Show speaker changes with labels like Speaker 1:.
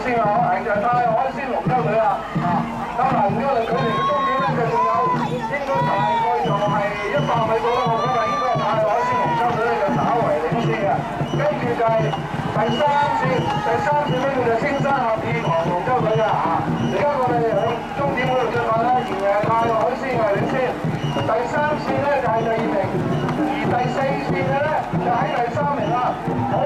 Speaker 1: 線啊，就係太海鮮龍舟隊啦。咁嗱，因為佢哋嘅終點咧就仲有，應該大概就係100米到啦。我覺得應該係太海鮮龍舟隊咧就稍為領先嘅。跟住就係第3線呢個就青山合意堂龍舟隊嘅嚇。而家我哋喺終點嗰度進發啦，仍然係太海鮮係領先。第3線咧就係第2名，而第4線嘅咧就喺第3名啦。好